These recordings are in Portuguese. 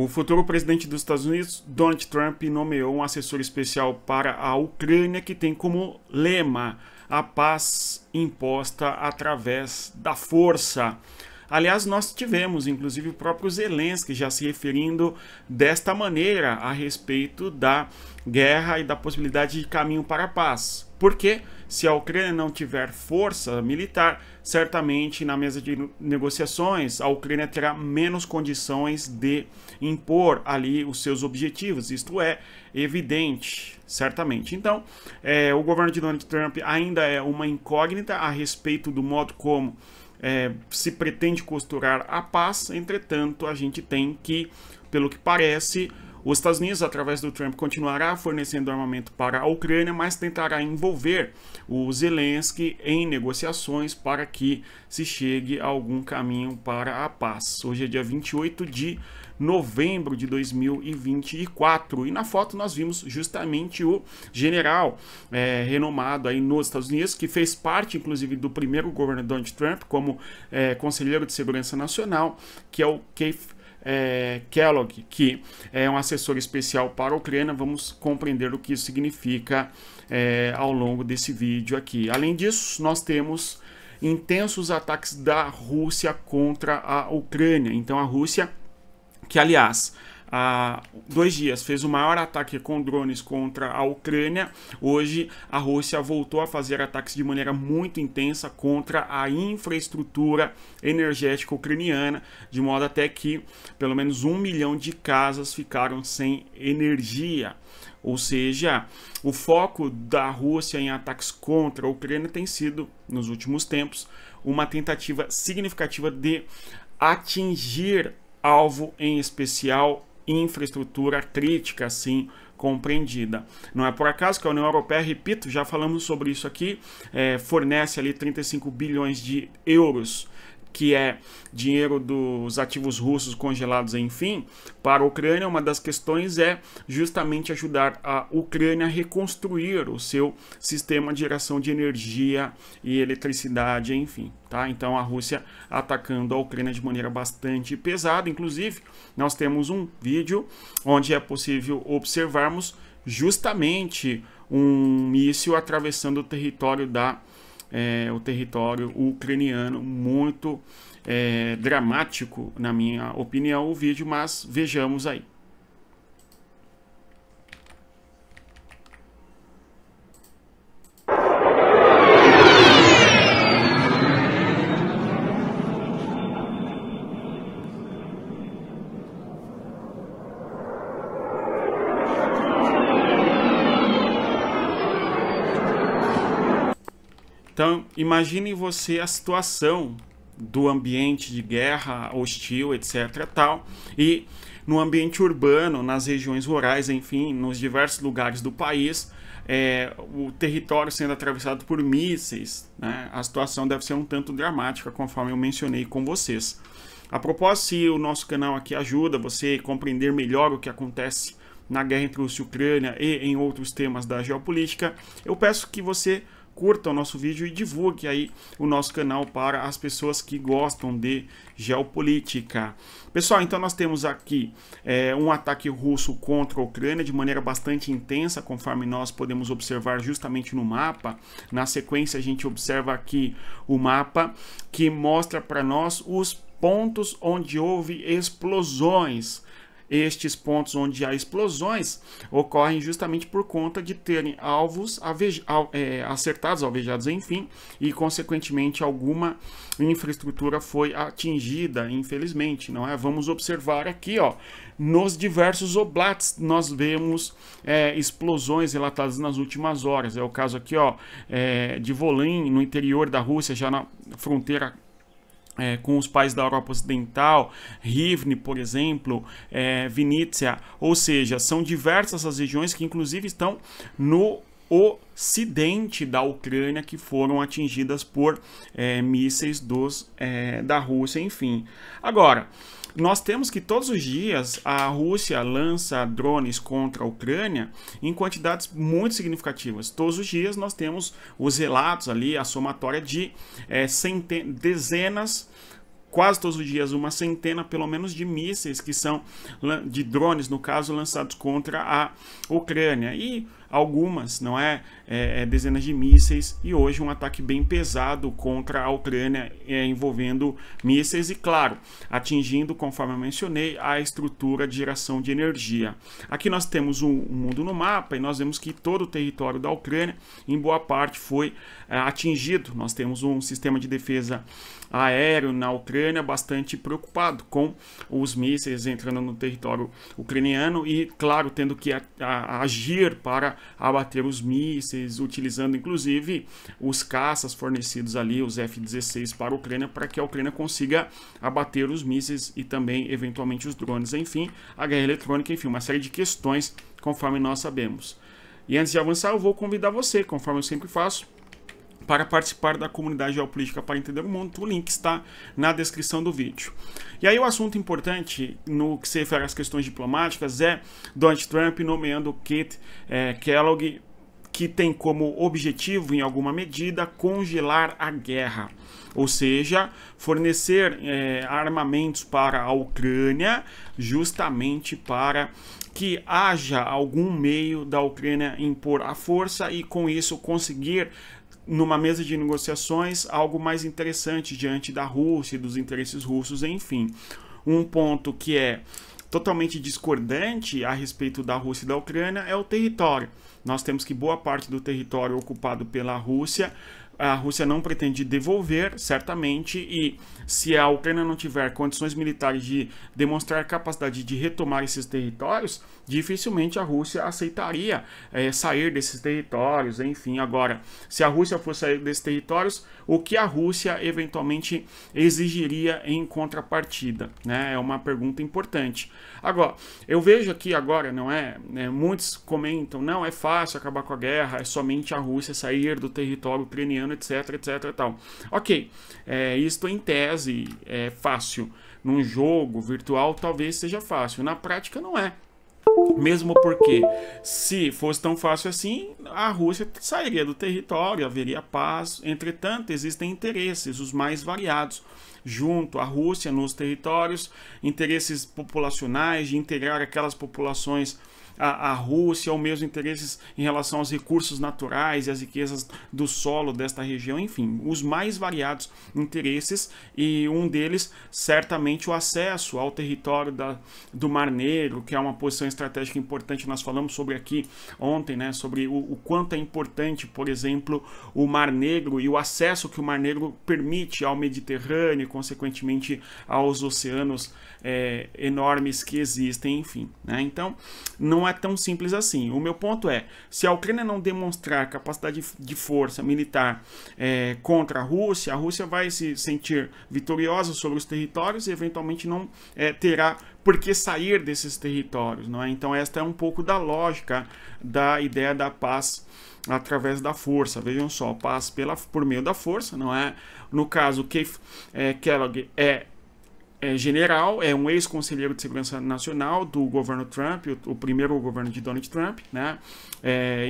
O futuro presidente dos Estados Unidos, Donald Trump, nomeou um assessor especial para a Ucrânia que tem como lema a paz imposta através da força. Aliás, nós tivemos, inclusive, o próprio Zelensky já se referindo desta maneira a respeito da guerra e da possibilidade de caminho para a paz. Porque se a Ucrânia não tiver força militar, certamente na mesa de negociações a Ucrânia terá menos condições de impor ali os seus objetivos. Isto é evidente, certamente. Então, o governo de Donald Trump ainda é uma incógnita a respeito do modo como se pretende costurar a paz. Entretanto, a gente tem que, pelo que parece, os Estados Unidos, através do Trump, continuará fornecendo armamento para a Ucrânia, mas tentará envolver o Zelensky em negociações para que se chegue a algum caminho para a paz. Hoje é dia 28 de novembro de 2024 e na foto nós vimos justamente o general renomado aí nos Estados Unidos, que fez parte inclusive do primeiro governo Donald Trump como conselheiro de segurança nacional, que é o Keith Kellogg, que é um assessor especial para a Ucrânia. Vamos compreender o que isso significa ao longo desse vídeo aqui. Além disso, nós temos intensos ataques da Rússia contra a Ucrânia. Então a Rússia, que aliás há 2 dias fez o maior ataque com drones contra a Ucrânia, hoje a Rússia voltou a fazer ataques de maneira muito intensa contra a infraestrutura energética ucraniana, de modo até que pelo menos 1 milhão de casas ficaram sem energia. Ou seja, o foco da Rússia em ataques contra a Ucrânia tem sido, nos últimos tempos, uma tentativa significativa de atingir alvo, em especial infraestrutura crítica, assim compreendida. Não é por acaso que a União Europeia, repito, já falamos sobre isso aqui, fornece ali 35 bilhões de euros, que é dinheiro dos ativos russos congelados, enfim, para a Ucrânia. Uma das questões é justamente ajudar a Ucrânia a reconstruir o seu sistema de geração de energia e eletricidade, enfim, tá? Então a Rússia atacando a Ucrânia de maneira bastante pesada. Inclusive, nós temos um vídeo onde é possível observarmos justamente um míssil atravessando o território o território ucraniano. Muito dramático, na minha opinião, o vídeo, mas vejamos aí. Então, imagine você a situação do ambiente de guerra hostil, etc. tal, e no ambiente urbano, nas regiões rurais, enfim, nos diversos lugares do país, o território sendo atravessado por mísseis, né? A situação deve ser um tanto dramática, conforme eu mencionei com vocês. A propósito, se o nosso canal aqui ajuda você a compreender melhor o que acontece na guerra entre Rússia e Ucrânia e em outros temas da geopolítica, eu peço que você curta o nosso vídeo e divulgue aí o nosso canal para as pessoas que gostam de geopolítica. Pessoal, então nós temos aqui um ataque russo contra a Ucrânia de maneira bastante intensa, conforme nós podemos observar justamente no mapa. Na sequência a gente observa aqui o mapa que mostra para nós os pontos onde houve explosões. Estes pontos onde há explosões ocorrem justamente por conta de terem alvos acertados, alvejados, enfim, e consequentemente alguma infraestrutura foi atingida, infelizmente, não é? Vamos observar aqui, ó, nos diversos oblasts nós vemos explosões relatadas nas últimas horas. É o caso aqui, ó, de Volyn, no interior da Rússia, já na fronteira com os países da Europa Ocidental, Rivne, por exemplo, Vinícius, ou seja, são diversas as regiões que inclusive estão no ocidente da Ucrânia que foram atingidas por mísseis da Rússia, enfim. Agora, nós temos que todos os dias a Rússia lança drones contra a Ucrânia em quantidades muito significativas. Todos os dias nós temos os relatos ali, a somatória de dezenas quase todos os dias uma centena, pelo menos, de mísseis que são de drones, no caso, lançados contra a Ucrânia. E algumas, não é, dezenas de mísseis, e hoje um ataque bem pesado contra a Ucrânia, envolvendo mísseis e, claro, atingindo, conforme eu mencionei, a estrutura de geração de energia. Aqui nós temos um mundo no mapa e nós vemos que todo o território da Ucrânia, em boa parte, foi atingido. Nós temos um sistema de defesa aéreo na Ucrânia bastante preocupado com os mísseis entrando no território ucraniano e, claro, tendo que agir para abater os mísseis, utilizando inclusive os caças fornecidos ali, os F-16 para a Ucrânia, para que a Ucrânia consiga abater os mísseis e também eventualmente os drones. Enfim, a guerra eletrônica, enfim, uma série de questões, conforme nós sabemos. E antes de avançar, eu vou convidar você, conforme eu sempre faço, para participar da comunidade geopolítica para entender o mundo. O link está na descrição do vídeo. E aí o assunto importante no que se refere às questões diplomáticas é Donald Trump nomeando Keith Kellogg, que tem como objetivo, em alguma medida, congelar a guerra. Ou seja, fornecer armamentos para a Ucrânia, justamente para que haja algum meio da Ucrânia impor a força e, com isso, conseguir, numa mesa de negociações, algo mais interessante diante da Rússia e dos interesses russos, enfim. Um ponto que é totalmente discordante a respeito da Rússia e da Ucrânia é o território. Nós temos que boa parte do território ocupado pela Rússia, a Rússia não pretende devolver, certamente, e se a Ucrânia não tiver condições militares de demonstrar capacidade de retomar esses territórios, dificilmente a Rússia aceitaria sair desses territórios, enfim. Agora, se a Rússia for sair desses territórios, o que a Rússia eventualmente exigiria em contrapartida, né? É uma pergunta importante. Agora, eu vejo aqui agora, não é? Muitos comentam, não, é fácil acabar com a guerra, é somente a Rússia sair do território ucraniano, etc, etc e tal. Ok, isto em tese é fácil. Num jogo virtual talvez seja fácil, na prática não é. Mesmo porque, se fosse tão fácil assim, a Rússia sairia do território, haveria paz. Entretanto, existem interesses, os mais variados, junto à Rússia nos territórios, interesses populacionais, de integrar aquelas populações à Rússia, ou mesmo interesses em relação aos recursos naturais e às riquezas do solo desta região, enfim, os mais variados interesses, e um deles, certamente, o acesso ao território do Mar Negro, que é uma posição estratégica importante. Nós falamos sobre aqui ontem, né, sobre o quanto é importante, por exemplo, o Mar Negro e o acesso que o Mar Negro permite ao Mediterrâneo e, consequentemente, aos oceanos enormes que existem, enfim, né? Então, não é tão simples assim. O meu ponto é, se a Ucrânia não demonstrar capacidade de força militar contra a Rússia vai se sentir vitoriosa sobre os territórios e eventualmente não terá por que sair desses territórios, não é? Então esta é um pouco da lógica da ideia da paz através da força. Vejam só, paz por meio da força, não é? No caso, Keith Kellogg é general, é um ex-conselheiro de segurança nacional do governo Trump, o primeiro governo de Donald Trump, né?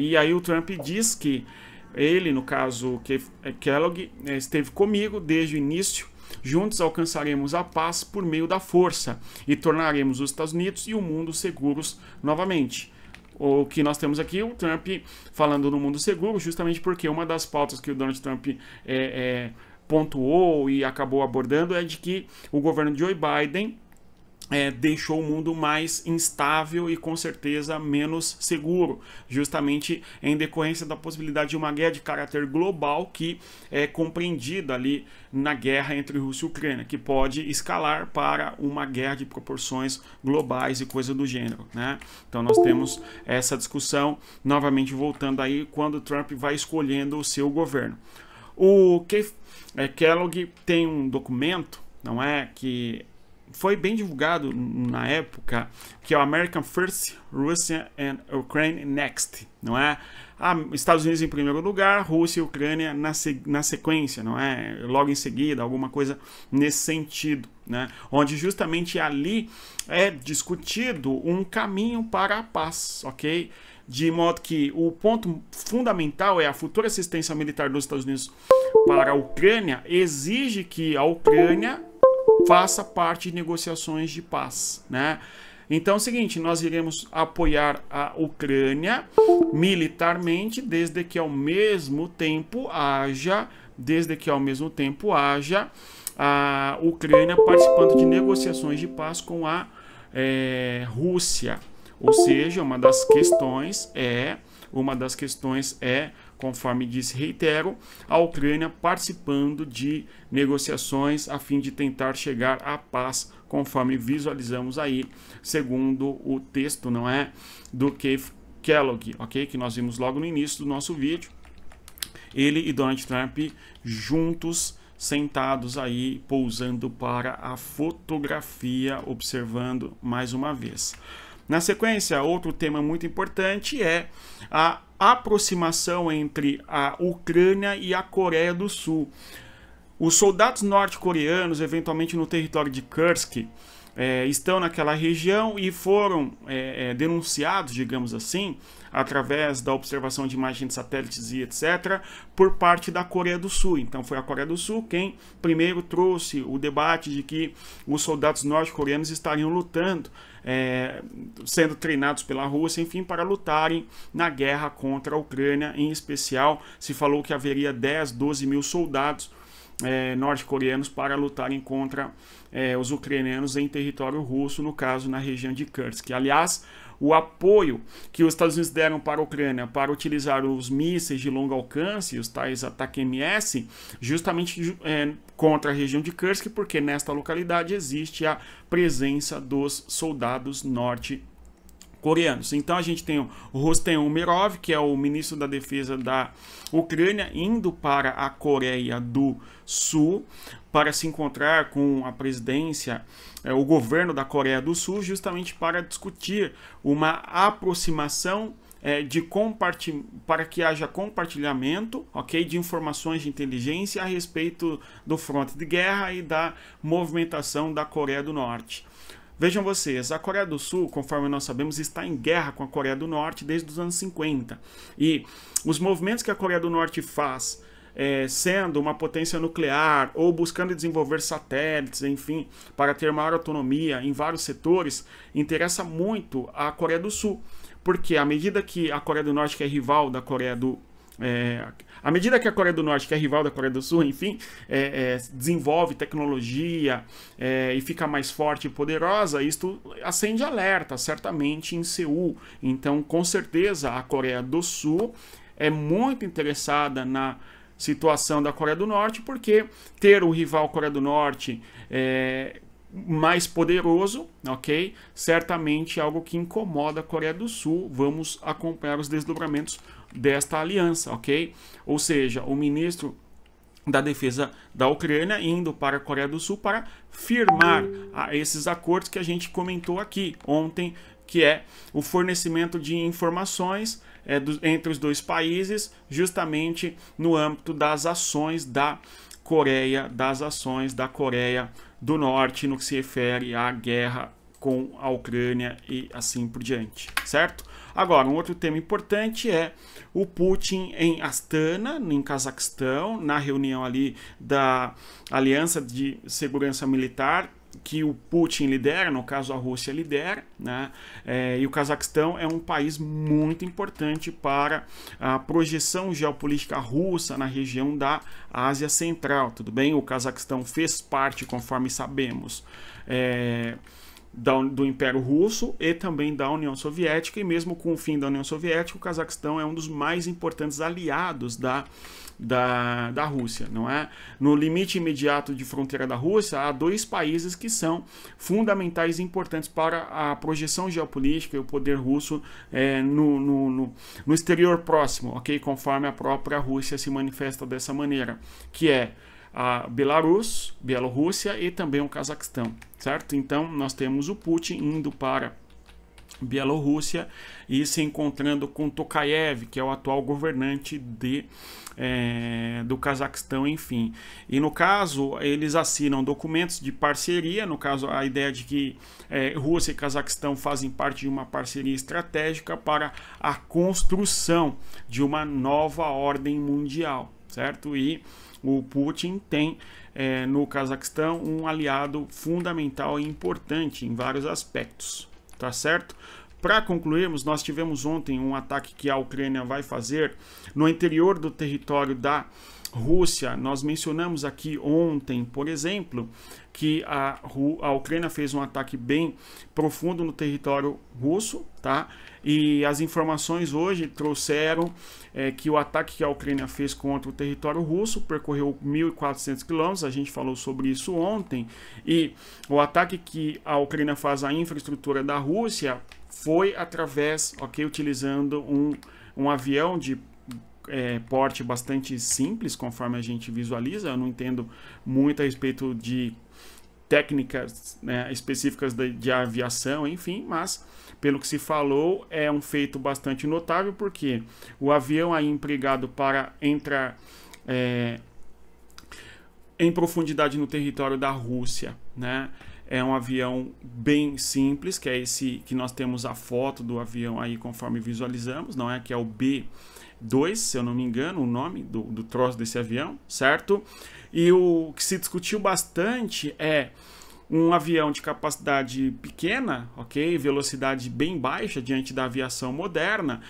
E aí o Trump diz que ele, no caso, Kellogg, esteve comigo desde o início. Juntos alcançaremos a paz por meio da força e tornaremos os Estados Unidos e o mundo seguros novamente. O que nós temos aqui, o Trump falando no mundo seguro, justamente porque uma das pautas que o Donald Trump pontuou e acabou abordando é de que o governo de Joe Biden deixou o mundo mais instável e, com certeza, menos seguro, justamente em decorrência da possibilidade de uma guerra de caráter global que é compreendida ali na guerra entre Rússia e Ucrânia, que pode escalar para uma guerra de proporções globais e coisa do gênero, né? Então nós temos essa discussão, novamente voltando aí, quando Trump vai escolhendo o seu governo. O Keith Kellogg tem um documento, não é, que foi bem divulgado na época, que é o American First, Russia and Ukraine Next, não é? Estados Unidos em primeiro lugar, Rússia e Ucrânia na sequência, não é? Logo em seguida, alguma coisa nesse sentido, né? Onde justamente ali é discutido um caminho para a paz, ok? De modo que o ponto fundamental é a futura assistência militar dos Estados Unidos para a Ucrânia exige que a Ucrânia faça parte de negociações de paz, né? Então é o seguinte, nós iremos apoiar a Ucrânia militarmente desde que ao mesmo tempo haja a Ucrânia participando de negociações de paz com a Rússia. Ou seja, uma das questões é, conforme disse, reitero, a Ucrânia participando de negociações a fim de tentar chegar à paz, conforme visualizamos aí, segundo o texto, não é, do Keith Kellogg, ok? Que nós vimos logo no início do nosso vídeo. Ele e Donald Trump juntos, sentados aí, pousando para a fotografia, observando mais uma vez. Na sequência, outro tema muito importante é a aproximação entre a Ucrânia e a Coreia do Sul. Os soldados norte-coreanos, eventualmente no território de Kursk, estão naquela região e foram denunciados, digamos assim, através da observação de imagens de satélites e etc., por parte da Coreia do Sul. Então foi a Coreia do Sul quem primeiro trouxe o debate de que os soldados norte-coreanos estariam lutando, sendo treinados pela Rússia, enfim, para lutarem na guerra contra a Ucrânia. Em especial, se falou que haveria 10, 12 mil soldados norte-coreanos para lutarem contra os ucranianos em território russo, no caso na região de Kursk. Aliás, o apoio que os Estados Unidos deram para a Ucrânia para utilizar os mísseis de longo alcance, os tais ATACMS, justamente contra a região de Kursk, porque nesta localidade existe a presença dos soldados norte-coreanos. Então a gente tem o Rustem Umerov, que é o ministro da Defesa da Ucrânia, indo para a Coreia do Sul para se encontrar com a presidência, o governo da Coreia do Sul, justamente para discutir uma aproximação para que haja compartilhamento, ok, de informações de inteligência a respeito do fronte de guerra e da movimentação da Coreia do Norte. Vejam vocês, a Coreia do Sul, conforme nós sabemos, está em guerra com a Coreia do Norte desde os anos 50. E os movimentos que a Coreia do Norte faz, sendo uma potência nuclear ou buscando desenvolver satélites, enfim, para ter maior autonomia em vários setores, interessa muito a Coreia do Sul. Porque à medida que a Coreia do Norte, que é rival da Coreia do à medida que a Coreia do Norte, que é rival da Coreia do Sul, enfim, desenvolve tecnologia e fica mais forte e poderosa, isto acende alerta, certamente, em Seul. Então, com certeza, a Coreia do Sul é muito interessada na situação da Coreia do Norte, porque ter o rival Coreia do Norte mais poderoso, ok? Certamente é algo que incomoda a Coreia do Sul. Vamos acompanhar os desdobramentos desta aliança, ok? Ou seja, o ministro da Defesa da Ucrânia indo para a Coreia do Sul para firmar esses acordos que a gente comentou aqui ontem, que é o fornecimento de informações entre os dois países, justamente no âmbito das ações da Coreia do Norte, no que se refere à guerra com a Ucrânia e assim por diante, certo? Agora, um outro tema importante é o Putin em Astana, em Cazaquistão, na reunião ali da Aliança de Segurança Militar, que o Putin lidera, no caso a Rússia lidera, né? E o Cazaquistão é um país muito importante para a projeção geopolítica russa na região da Ásia Central, tudo bem? O Cazaquistão fez parte, conforme sabemos, do Império Russo e também da União Soviética, e mesmo com o fim da União Soviética, o Cazaquistão é um dos mais importantes aliados da Rússia, não é? No limite imediato de fronteira da Rússia, há dois países que são fundamentais e importantes para a projeção geopolítica e o poder russo no exterior próximo, ok? Conforme a própria Rússia se manifesta dessa maneira, que é a Bielorrússia e também o Cazaquistão, certo? Então nós temos o Putin indo para Bielorrússia e se encontrando com Tokayev, que é o atual governante do Cazaquistão, enfim. E no caso, eles assinam documentos de parceria, no caso a ideia de que Rússia e Cazaquistão fazem parte de uma parceria estratégica para a construção de uma nova ordem mundial, certo? E o Putin tem no Cazaquistão um aliado fundamental e importante em vários aspectos, tá certo? Para concluirmos, nós tivemos ontem um ataque que a Ucrânia vai fazer no interior do território da Rússia. Nós mencionamos aqui ontem, por exemplo, que a Ucrânia fez um ataque bem profundo no território russo, tá? E as informações hoje trouxeram que o ataque que a Ucrânia fez contra o território russo percorreu 1.400 quilômetros, a gente falou sobre isso ontem, e o ataque que a Ucrânia faz à infraestrutura da Rússia foi através, utilizando um avião de porte bastante simples, conforme a gente visualiza. Eu não entendo muito a respeito de técnicas, né, específicas de aviação, enfim, mas pelo que se falou é um feito bastante notável, porque o avião aí empregado para entrar em profundidade no território da Rússia, né? É um avião bem simples, que é esse que nós temos a foto do avião aí conforme visualizamos, não é? Que é o B-2, se eu não me engano, o nome do troço desse avião, certo? E o que se discutiu bastante é um avião de capacidade pequena, ok? Velocidade bem baixa diante da aviação moderna,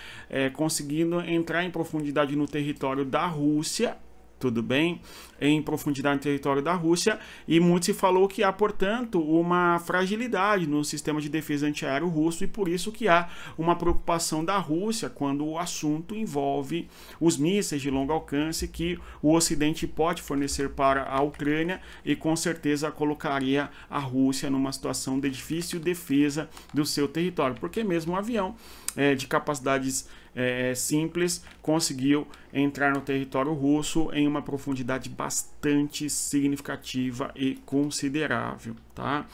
conseguindo entrar em profundidade no território da Rússia, tudo bem, em profundidade no território da Rússia, e muito se falou que há, portanto, uma fragilidade no sistema de defesa antiaéreo russo, e por isso que há uma preocupação da Rússia quando o assunto envolve os mísseis de longo alcance que o Ocidente pode fornecer para a Ucrânia, e com certeza colocaria a Rússia numa situação de difícil defesa do seu território, porque mesmo um avião de capacidades simples conseguiu entrar no território russo em uma profundidade bastante significativa e considerável, tá?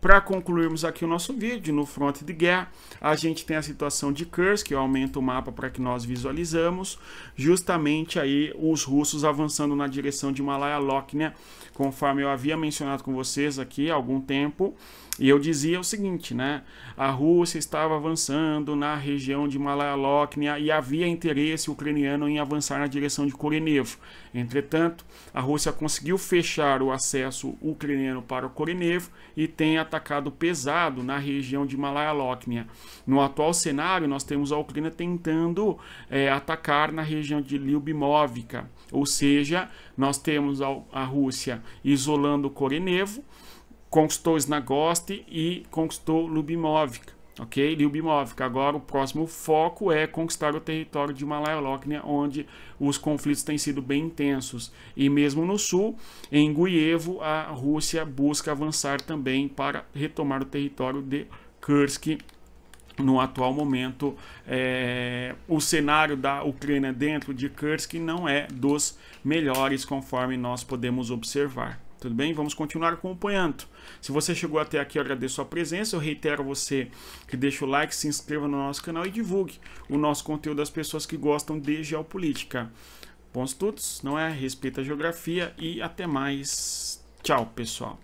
Para concluirmos aqui o nosso vídeo, no fronte de guerra, a gente tem a situação de Kursk, eu aumento o mapa para que nós visualizamos, justamente aí os russos avançando na direção de Malaya-Loknia, conforme eu havia mencionado com vocês aqui há algum tempo, e eu dizia o seguinte, né? A Rússia estava avançando na região de Malaya-Loknia e havia interesse ucraniano em avançar na direção de Korenevo. Entretanto, a Rússia conseguiu fechar o acesso ucraniano para o Korenevo e tem atacado pesado na região de Malaya-Loknia. No atual cenário, nós temos a Ucrânia tentando atacar na região de Lyubimovka, ou seja, nós temos a Rússia isolando Korenevo, conquistou Snagosti e conquistou Lyubimovka, ok? Lyubimovka. Agora o próximo foco é conquistar o território de Malaya-Loknia, onde os conflitos têm sido bem intensos. E mesmo no sul, em Guievo, a Rússia busca avançar também para retomar o território de Kursk. No atual momento, o cenário da Ucrânia dentro de Kursk não é dos melhores, conforme nós podemos observar. Tudo bem? Vamos continuar acompanhando. Se você chegou até aqui, eu agradeço a presença. Eu reitero a você que deixe o like, se inscreva no nosso canal e divulgue o nosso conteúdo às pessoas que gostam de geopolítica. Bons estudos, não é? Respeita a geografia e até mais. Tchau, pessoal.